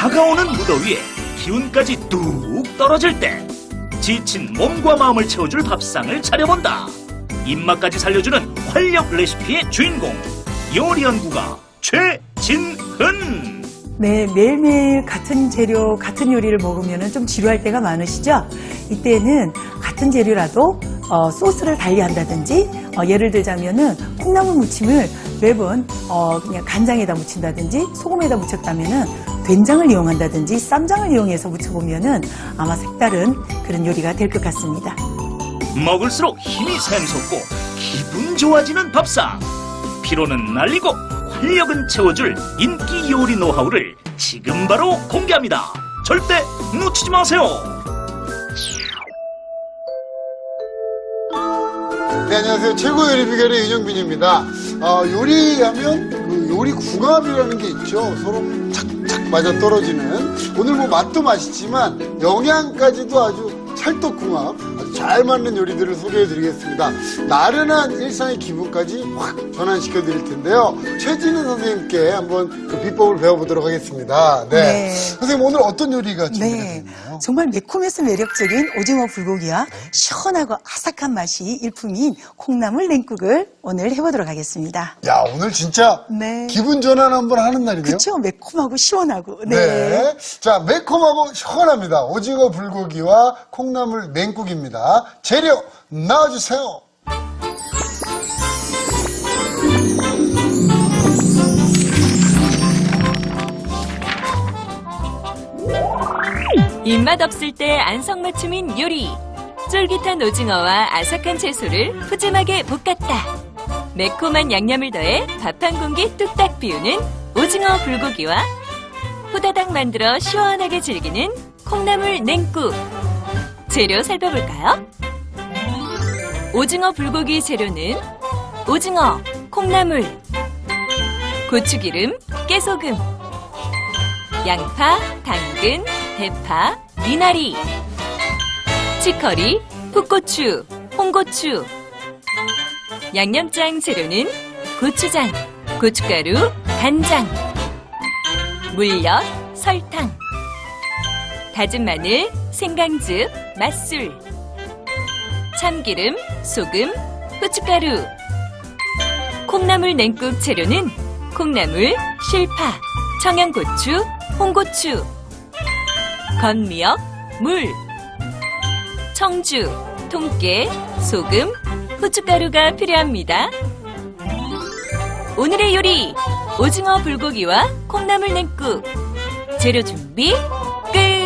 다가오는 무더위에 기운까지 뚝 떨어질 때 지친 몸과 마음을 채워줄 밥상을 차려본다. 입맛까지 살려주는 활력 레시피의 주인공 요리연구가 최진흔. 네, 매일매일 같은 재료, 같은 요리를 먹으면 좀 지루할 때가 많으시죠? 이때는 같은 재료라도 소스를 달리한다든지 예를 들자면은 콩나물 무침을 매번 그냥 간장에다 무친다든지 소금에다 무쳤다면은 된장을 이용한다든지 쌈장을 이용해서 무쳐보면은 아마 색다른 그런 요리가 될 것 같습니다. 먹을수록 힘이 샘솟고 기분 좋아지는 밥상. 피로는 날리고 활력은 채워줄 인기 요리 노하우를 지금 바로 공개합니다. 절대 놓치지 마세요. 네, 안녕하세요. 최고 요리 비결의 윤영빈입니다. 요리하면 그 요리 궁합이라는 게 있죠. 서로 착착 맞아 떨어지는. 오늘 뭐 맛도 맛있지만 영양까지도 아주 찰떡궁합, 아주 잘 맞는 요리들을 소개해드리겠습니다. 나른한 일상의 기분까지 확 전환시켜 드릴 텐데요. 최진은 선생님께 한번 그 비법을 배워보도록 하겠습니다. 네. 네. 선생님 오늘 어떤 요리가 준비가 되어 네, 있나요? 정말 매콤해서 매력적인 오징어 불고기와 시원하고 아삭한 맛이 일품인 콩나물 냉국을 오늘 해보도록 하겠습니다. 야, 오늘 진짜 네. 기분 전환 한번 하는 날이네요. 그렇죠? 매콤하고 시원하고. 네. 네. 자, 매콤하고 시원합니다. 오징어 불고기와 콩나물 냉국입니다. 재료 나와주세요. 입맛 없을 때 안성맞춤인 요리. 쫄깃한 오징어와 아삭한 채소를 푸짐하게 볶았다. 매콤한 양념을 더해 밥 한 공기 뚝딱 비우는 오징어 불고기와 후다닥 만들어 시원하게 즐기는 콩나물 냉국. 재료 살펴볼까요? 오징어 불고기 재료는 오징어, 콩나물, 고추기름, 깨소금, 양파, 당근, 대파, 미나리, 치커리, 풋고추, 홍고추. 양념장 재료는 고추장, 고춧가루, 간장, 물엿, 설탕, 다진 마늘, 생강즙, 맛술, 참기름, 소금, 후춧가루. 콩나물 냉국 재료는 콩나물, 실파, 청양고추, 홍고추, 건미역, 물, 청주, 통깨, 소금, 후춧가루가 필요합니다. 오늘의 요리, 오징어 불고기와 콩나물 냉국. 재료 준비 끝!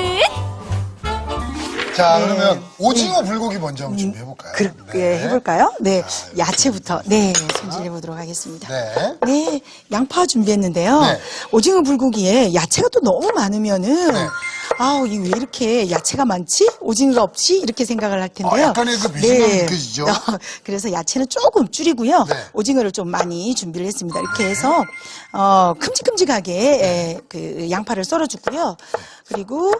자, 네. 그러면 오징어 불고기 먼저 한번 준비해볼까요? 그렇게 해볼까요? 네. 야채부터, 네, 손질해보도록 하겠습니다. 네. 네, 양파 준비했는데요. 네. 오징어 불고기에 야채가 또 너무 많으면은, 네. 아우, 이게 왜 이렇게 야채가 많지? 오징어가 없지? 이렇게 생각을 할 텐데요. 약간의 그 배신감이 느껴지죠? 그래서 야채는 조금 줄이고요. 네. 오징어를 좀 많이 준비를 했습니다. 이렇게 해서, 큼직큼직하게, 그, 양파를 썰어주고요. 그리고,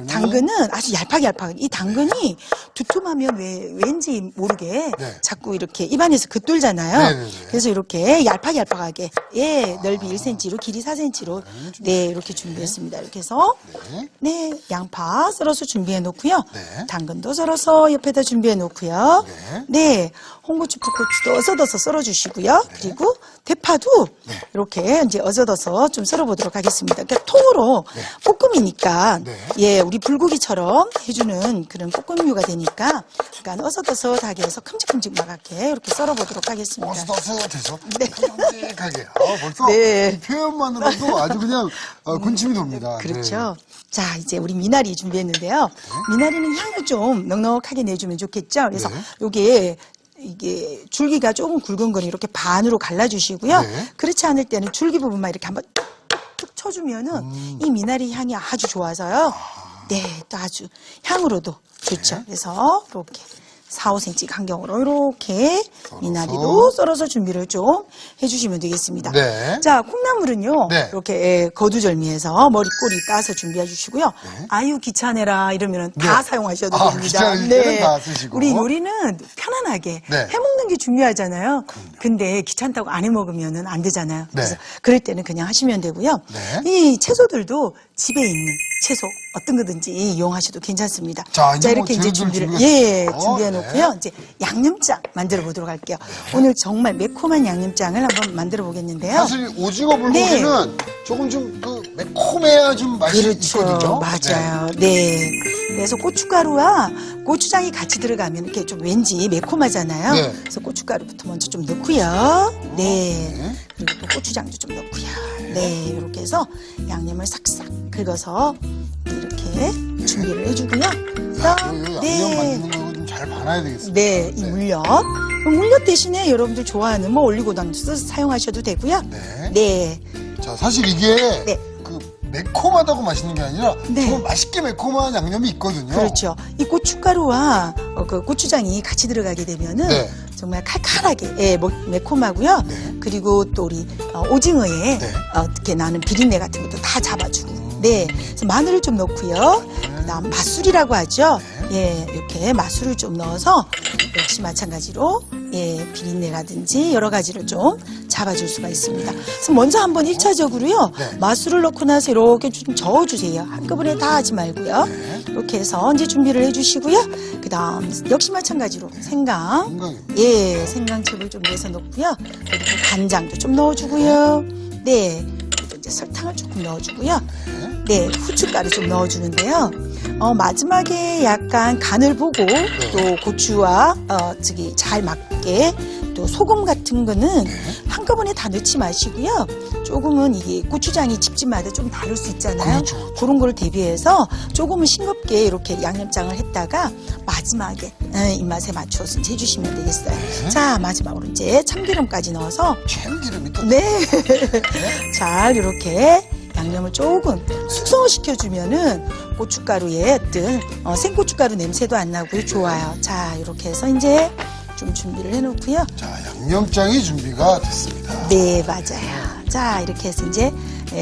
당근은 아주 얄팍하게. 이 당근이 두툼하면 왠지 모르게 네. 자꾸 이렇게 입안에서 긋돌잖아요. 네네네. 그래서 이렇게 얄팍하게, 예, 넓이 1cm로, 길이 4cm로, 네, 이렇게 준비했습니다. 이렇게 해서, 네, 양파 썰어서 준비해 놓고요. 네. 당근도 썰어서 옆에다 준비해 놓고요. 네. 네, 홍고추, 풋고추도 어서더서 썰어주시고요. 그리고 대파도 이렇게 이제 어서더서 좀 썰어보도록 하겠습니다. 그러니까 통으로 볶음이니까, 네. 예, 우리 불고기처럼 해주는 그런 볶음류가 되니까, 그러니까 어서더서하게 해서 큼직큼직하게 이렇게 썰어보도록 하겠습니다. 어슷어슷해서 네. 큼직하게. 벌써 네. 이 표현만으로도 아주 그냥 군침이 돕니다. 그렇죠. 자, 이제 우리 미나리 준비했는데요. 미나리는 향을 좀 넉넉하게 내주면 좋겠죠. 그래서 네. 이게 줄기가 조금 굵은 건 이렇게 반으로 갈라주시고요. 네. 그렇지 않을 때는 줄기 부분만 이렇게 한번 툭툭 쳐주면은 이 미나리 향이 아주 좋아서요. 네, 또 아주 향으로도 좋죠. 그래서 이렇게 4, 5cm 간격으로 이렇게 미나리도 썰어서 준비를 좀 해주시면 되겠습니다. 네. 자, 콩나물은요. 네. 이렇게 거두절미해서 머리 꼬리 따서 준비해 주시고요. 아유 귀찮아라 이러면 다 네. 사용하셔도 아, 됩니다. 귀찮을 때는 다 쓰시고. 우리 요리는 편안하게 네. 해먹는 게 중요하잖아요. 근데 귀찮다고 안 해먹으면 안 되잖아요. 네. 그래서 그럴 때는 그냥 하시면 되고요. 네. 이 채소들도 집에 있는 채소 어떤 거든지 이용하셔도 괜찮습니다. 자, 이제 이렇게 뭐 이제 재료들 준비를 준비가 됐어요. 준비해 네. 놓고요. 이제 양념장 만들어 보도록 할게요. 오늘 정말 매콤한 양념장을 한번 만들어 보겠는데요. 사실 오징어 불고기는 조금 좀 그 매콤해야 좀 맛이 그렇죠. 있거든요. 맞아요. 네. 그래서 고춧가루와 고추장이 같이 들어가면 이렇게 좀 왠지 매콤하잖아요. 네. 그래서 고춧가루부터 먼저 좀 넣고요. 네. 그리고 또 고추장도 좀 넣고요. 네. 이렇게 해서 양념을 싹싹 긁어서 이렇게 준비를 해주고요. 요 양념 네. 만드는 거 좀 잘 봐놔야 되겠습니다. 네, 이 물엿. 그럼 물엿 대신에 여러분들 좋아하는 뭐 올리고당도 써서 사용하셔도 되고요. 네. 네. 자, 사실 이게 네. 그 매콤하다고 맛있는 게 아니라 네. 정말 맛있게 매콤한 양념이 있거든요. 그렇죠. 이 고춧가루와 그 고추장이 같이 들어가게 되면은 네. 정말 칼칼하게 매콤하고요. 네. 그리고 또 우리 오징어에 네. 어떻게 나는 비린내 같은 것도 다 잡아주고. 네. 그래서 마늘을 좀 넣고요. 그다음 맛술이라고 하죠. 예, 이렇게 맛술을 좀 넣어서 역시 마찬가지로 비린내라든지 여러 가지를 좀 잡아줄 수가 있습니다. 그래서 먼저 한번 1차적으로요. 네. 맛술을 넣고 나서 이렇게 좀 저어주세요. 한꺼번에 다 하지 말고요. 이렇게 해서 이제 준비를 해주시고요. 그 다음 역시 마찬가지로 생강. 생강입니다. 예, 생강즙을 좀 내서 넣고요. 그리고 간장도 좀 넣어주고요. 네. 그리고 이제 설탕을 조금 넣어주고요. 네, 후춧가루 좀 넣어주는데요. 마지막에 약간 간을 보고 또 고추와 잘 맞게 또 소금 같은 거는 한꺼번에 다 넣지 마시고요. 조금은 이게 고추장이 집집마다 좀 다를 수 있잖아요. 그렇죠. 그런 걸 대비해서 조금은 싱겁게 이렇게 양념장을 했다가 마지막에 입맛에 맞춰서 이제 해주시면 되겠어요. 자, 마지막으로 이제 참기름까지 넣어서 참기름이 또 네. 잘 이렇게 양념을 조금 숙성시켜주면은 고춧가루에 어떤 생고춧가루 냄새도 안 나고요. 좋아요. 자, 이렇게 해서 이제 좀 준비를 해놓고요. 자, 양념장이 준비가 됐습니다. 네, 맞아요. 자, 이렇게 해서 이제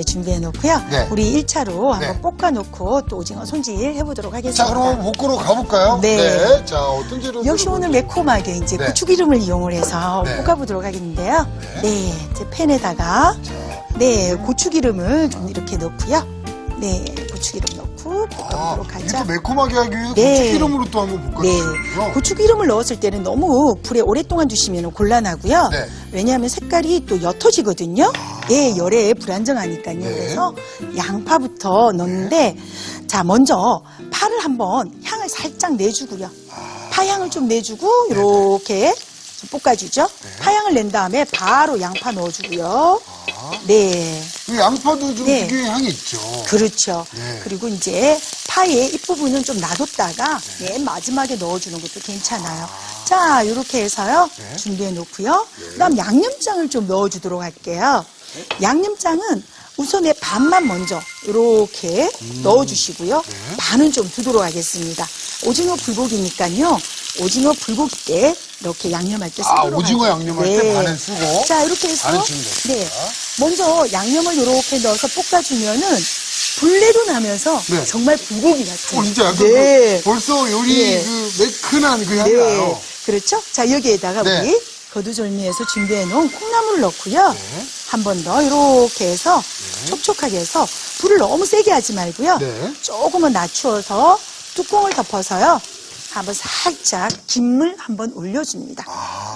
준비해 놓고요. 네. 우리 1차로 네. 한번 볶아 놓고 또 오징어 손질 해보도록 하겠습니다. 자, 그럼 볶으러 가볼까요? 네. 자, 어떤 재료들? 역시 오늘 매콤하게 이제 네. 고추기름을 이용을 해서 네. 볶아보도록 하겠는데요. 네, 이제 팬에다가 고추기름을 좀 이렇게 넣고요. 네, 고추기름 넣고 볶아보도록 이게 하죠. 또 매콤하게 하기 위해서 네. 고추기름으로 또 한번 네, 볶아주시고요. 고추기름을 넣었을 때는 너무 불에 오랫동안 두시면 곤란하고요. 네. 왜냐하면 색깔이 또 옅어지거든요. 예, 열에 불안정하니까요. 네. 그래서 양파부터 넣는데 자, 먼저 파를 한번 향을 살짝 내주고요. 파향을 좀 내주고 이렇게 좀 볶아주죠. 파향을 낸 다음에 바로 양파 넣어주고요. 네. 이 양파도 좀 네. 특유의 향이 있죠. 그렇죠. 네. 그리고 이제 파의 잎부분은 좀 놔뒀다가 맨 마지막에 넣어주는 것도 괜찮아요. 자, 이렇게 해서요. 준비해 놓고요. 그다음 양념장을 좀 넣어주도록 할게요. 양념장은 우선에 반만 먼저 이렇게 넣어주시고요. 반은 좀 두도록 하겠습니다. 오징어 불고기니까요. 오징어 불고기 때 이렇게 양념할 때 쓰도록 오징어 하죠. 양념할 때 반을 쓰고 자, 이렇게 해서 반은 주면 됩니다. 네, 먼저 양념을 이렇게 넣어서 볶아주면은 불내도 나면서 네. 정말 불고기 같아요. 진짜 약간 네. 벌써 요리 네. 그 매끈한 그 향이 네, 나요. 그렇죠. 자, 여기에다가 네. 우리 거두절미에서 준비해놓은 콩나물을 넣고요. 한 번 더 이렇게 해서 촉촉하게 해서 불을 너무 세게 하지 말고요. 네. 조금은 낮추어서 뚜껑을 덮어서요. 한번 살짝 김물 한번 올려줍니다.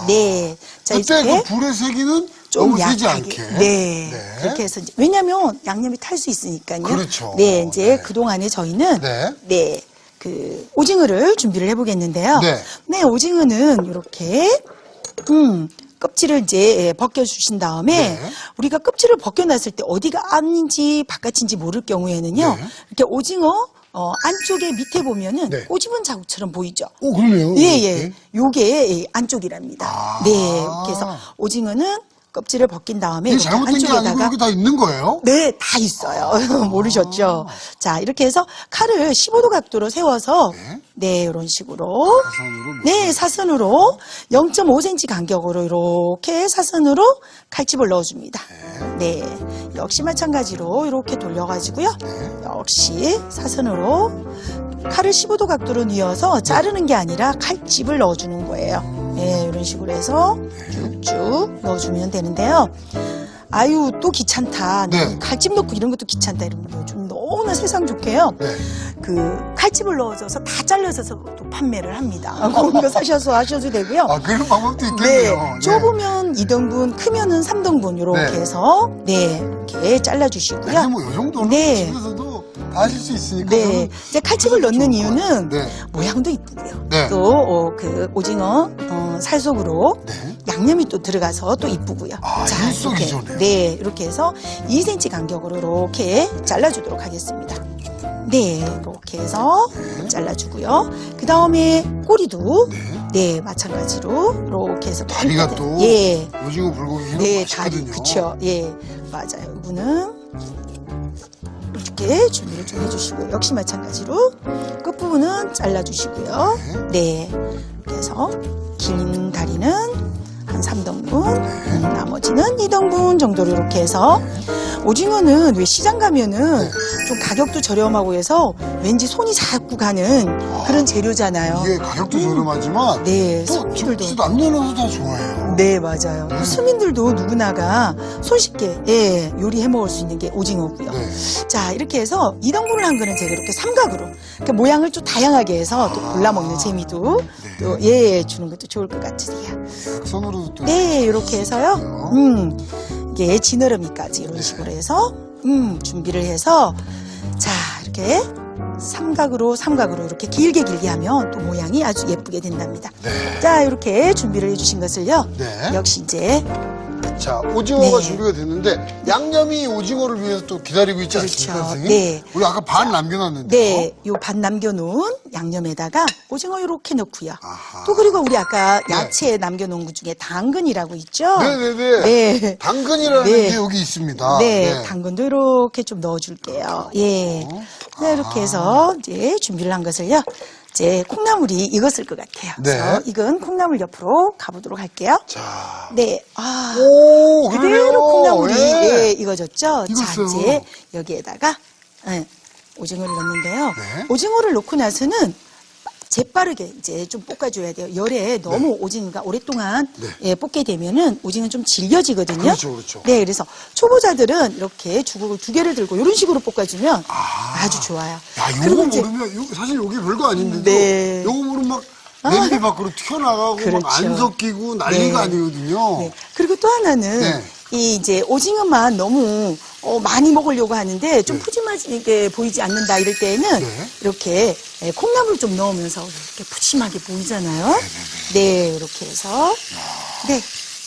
네. 자, 그때 이제 그 불의 세기는 좀 너무 세지 약하게. 않게. 네. 네. 그렇게 해서 이제 왜냐면 양념이 탈 수 있으니까요. 그렇죠. 네. 이제 네. 그동안에 저희는 네. 그 오징어를 준비를 해보겠는데요. 네. 오징어는 이렇게 껍질을 이제 벗겨주신 다음에 네. 우리가 껍질을 벗겨놨을 때 어디가 안인지 바깥인지 모를 경우에는요. 네. 이렇게 오징어 안쪽에 밑에 보면은 네. 꼬집은 자국처럼 보이죠. 오, 그러네요. 예, 이렇게. 예. 요게 안쪽이랍니다. 아. 네. 그래서 오징어는 껍질을 벗긴 다음에 이게 이렇게 잘못된 게 아니고 안쪽에다가 여기 다 있는 거예요? 네, 다 있어요. 모르셨죠? 자, 이렇게 해서 칼을 15도 각도로 세워서 네, 이런 식으로 네, 사선으로 0.5cm 간격으로 이렇게 사선으로 칼집을 넣어줍니다. 네, 역시 마찬가지로 이렇게 돌려가지고요. 역시 사선으로 칼을 15도 각도로 뉘어서 자르는 게 아니라 칼집을 넣어주는 거예요. 네, 이런 식으로 해서 쭉쭉 넣어주면 되는데요. 아유, 또 귀찮다. 네. 칼집 넣고 이런 것도 귀찮다. 이러면 요즘 너무나 세상 좋게요. 네. 그 칼집을 넣어줘서 다 잘라서 또 판매를 합니다. 그런 거 사셔서 하셔도 되고요. 아, 그런 방법도 네, 있겠네요. 좁으면 2등분, 크면은 3등분 이렇게 네. 해서 네, 이렇게 잘라주시고요. 근데 뭐 이 정도는 네. 집에서도 다 하실 수 있으니까. 네, 저는 이제 칼집을 그래서 넣는 좋은 것 같아요. 이유는 네. 모양도 이쁘고요. 네. 또 그 오징어 살 속으로 네. 양념이 또 들어가서 또 이쁘고요. 아, 자, 이렇게 일석이조네요. 네, 이렇게 해서 2cm 간격으로 이렇게 잘라주도록 하겠습니다. 네, 이렇게 해서 잘라주고요. 그 다음에 꼬리도 네, 마찬가지로 이렇게 해서 다리가 또 예, 오징어 불고기는 네, 다리 맛있거든요. 그쵸? 예, 맞아요. 이거는 이렇게 준비를 좀 해주시고요. 역시 마찬가지로 끝부분은 잘라주시고요. 네, 이렇게 해서 긴 다리는 한 3등분, 나머지는 2등분 정도로 이렇게 해서 오징어는 왜 시장 가면은 좀 가격도 저렴하고 해서 왠지 손이 자꾸 가는 그런 재료잖아요. 이게 가격도 저렴하지만 네, 또 서민들도 좀 남녀노소 다 좋아해요. 네, 맞아요. 또 서민들도 누구나가 손쉽게 예, 요리해 먹을 수 있는 게 오징어고요. 네. 자, 이렇게 해서 2등분을 한 거는 제가 이렇게 삼각으로 그러니까 모양을 좀 다양하게 해서 또 골라 먹는 재미도 또 예, 주는 것도 좋을 것 같으세요. 손으로도 또 네, 이렇게 해서요. 이게 지느러미까지 이런 식으로 해서 준비를 해서 자, 이렇게 삼각으로 이렇게 길게 하면 또 모양이 아주 예쁘게 된답니다. 네. 자, 이렇게 준비를 해주신 것을요. 네. 역시 이제 자, 오징어가 네. 준비가 됐는데 양념이 오징어를 위해서 또 기다리고 있지 그렇죠. 않습니까, 선생님? 네. 우리 아까 반 남겨놨는데. 네, 요 반 남겨놓은 양념에다가 오징어 이렇게 넣고요. 아하. 또 그리고 우리 아까 네. 야채 남겨놓은 것 중에 당근이라고 있죠? 네네네. 네. 당근이라는 네. 게 여기 있습니다. 네, 당근도 이렇게 좀 넣어줄게요. 예. 네, 이렇게 해서 이제 준비를 한 것을요. 이제 콩나물이 익었을 것 같아요. 네. 그래서 익은 콩나물 옆으로 가보도록 할게요. 자. 네, 아. 오, 그대로 그러네요. 콩나물이 예. 예, 익어졌죠? 익었어요. 자, 이제 여기에다가 예, 오징어를 넣는데요. 네. 오징어를 넣고 나서는 재빠르게 이제 좀 볶아줘야 돼요. 열에 너무 오징어가 오랫동안 네. 예, 볶게 되면은 오징어는 좀 질겨지거든요. 그렇죠, 그렇죠. 네, 그래서 초보자들은 이렇게 주걱을 2개를 들고 이런 식으로 볶아주면 아주 좋아요. 야, 그리고 요거 이제 모르면, 사실 요게 별거 아닌데도. 네. 요거 모르면 막 냄비 밖으로 튀어나가고 막 그렇죠. 안 섞이고 난리가 네. 아니거든요. 네. 그리고 또 하나는 네. 이 이제 오징어만 너무 많이 먹으려고 하는데 좀 푸짐하게 보이지 않는다 이럴 때에는 네. 이렇게 콩나물 좀 넣으면서 이렇게 푸짐하게 보이잖아요. 네, 이렇게 해서 네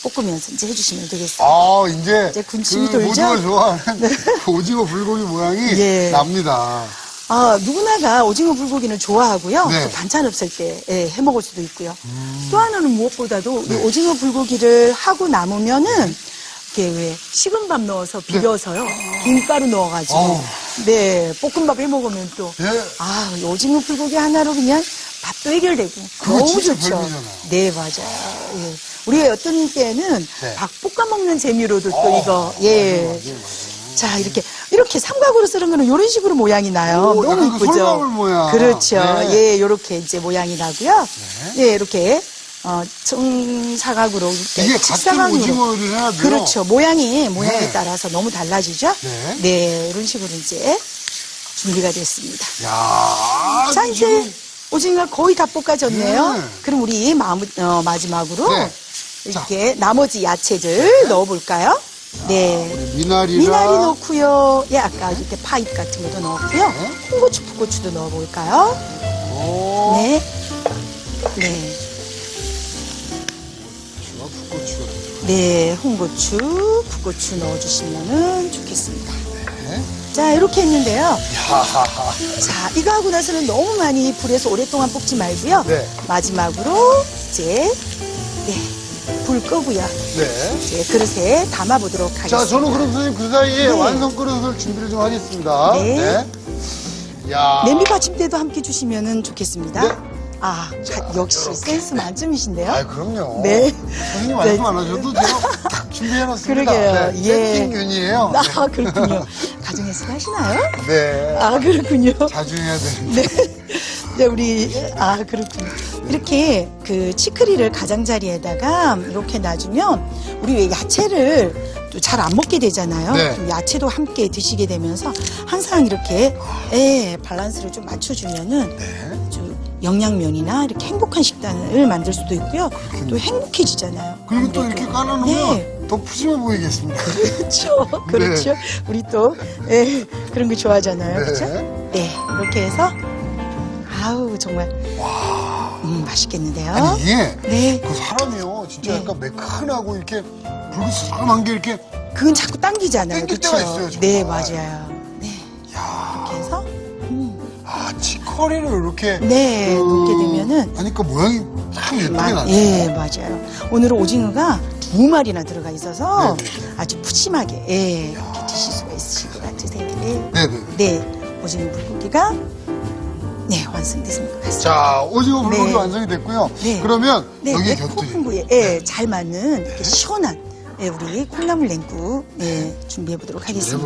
볶으면서 이제 해주시면 되겠습니다. 아, 이제 군침이 그 돌죠? 모두가 좋아하는 그 오징어 불고기 모양이 예. 납니다. 아, 누구나가 오징어 불고기는 좋아하고요. 네. 또 반찬 없을 때 해 먹을 수도 있고요. 또 하나는 무엇보다도 우리 오징어 불고기를 하고 남으면은 이게 왜 식은 밥 넣어서 비벼서요. 김가루 넣어가지고 어우. 네 볶음밥 해 먹으면 또 예. 아, 이 오징어 불고기 하나로 그냥 밥도 해결되고 그거 너무 진짜 좋죠. 별미잖아요. 네, 맞아요. 예. 우리가 어떤 때는 네. 밥 볶아 먹는 재미로도 또 이거 예. 자, 이렇게 삼각으로 썰은 거는 이런 식으로 모양이 나요. 오, 너무 약간 그 이쁘죠? 솔방울 모양. 그렇죠. 네. 예, 이렇게 이제 모양이 나고요. 예, 이렇게 정사각으로 이게 이렇게 같은 직사각으로. 오징어를 해야 돼요. 그렇죠. 모양에 네. 따라서 너무 달라지죠? 네. 네, 이런 식으로 이제 준비가 됐습니다. 야, 자, 이제 오징어 거의 다 볶아졌네요. 네. 그럼 우리 마지막으로 네. 이렇게 나머지 야채들 넣어볼까요? 네. 미나리랑 미나리 넣고요. 예, 아까 이렇게 파잎 같은 것도 넣었고요. 홍고추, 풋고추도 넣어볼까요? 오, 네. 네. 풋고추가 네, 홍고추, 풋고추 넣어주시면 좋겠습니다. 네. 자, 이렇게 했는데요. 하하하. 자, 이거 하고 나서는 너무 많이 불에서 오랫동안 볶지 말고요. 네. 마지막으로 이제 네, 불 불 끄고요. 네. 이제 그릇에 담아보도록 하겠습니다. 자, 저는 그럼 선생님 그 사이에 네. 완성 그릇을 준비를 좀 하겠습니다. 네. 야. 냄비 받침대도 함께 주시면 좋겠습니다. 네. 아, 역시 센스 만점이신데요. 아, 그럼요. 네. 선생님 말씀 안 하셔도 제가 딱 준비해놨습니다. 그러게요. 네. 예. 세팅균이에요. 아, 그렇군요. 가정에서 하시나요? 네. 아, 그렇군요. 자주 해야 되는데. 네. 네, 그렇군요. 이렇게 그 치크리를 가장자리에다가 이렇게 놔주면 우리 왜 야채를 또 잘 안 먹게 되잖아요. 네. 좀 야채도 함께 드시게 되면서 항상 이렇게 밸런스를 좀 맞춰주면은 네. 좀 영양면이나 이렇게 행복한 식단을 만들 수도 있고요. 또 행복해지잖아요. 그리고 또 아무래도. 이렇게 깔아놓으면 네. 더 푸짐해 보이겠습니다. 그렇죠. 그렇죠. 우리 또 그런 거 좋아하잖아요. 네. 그렇죠? 네. 이렇게 해서 아우 정말 맛있겠는데요. 아니, 이게 네. 그 사람이요. 진짜 네. 약간 매끈하고 이렇게 불그스름한 게 이렇게 그건 자꾸 당기잖아요. 당길 그렇죠? 때가 있어요, 정말. 네, 맞아요. 네. 야. 이렇게 해서 아, 치커리를 이렇게 네, 놓게 되면은 하니까 모양이 참 예쁘게 나죠. 예, 맞아요. 오늘은 오징어가 2마리나 들어가 있어서 네네. 아주 푸짐하게 이렇게 드실 수가 있으실 것 같으세요. 네. 네네. 네, 오징어 불고기가 완성됐습니다. 것 같습니다. 자, 오징어 불고기 네. 완성이 됐고요. 네. 그러면 네, 여기에 콩 곁들이 부에 잘 맞는 이렇게 시원한 우리 콩나물 냉국 준비해 보도록 하겠습니다.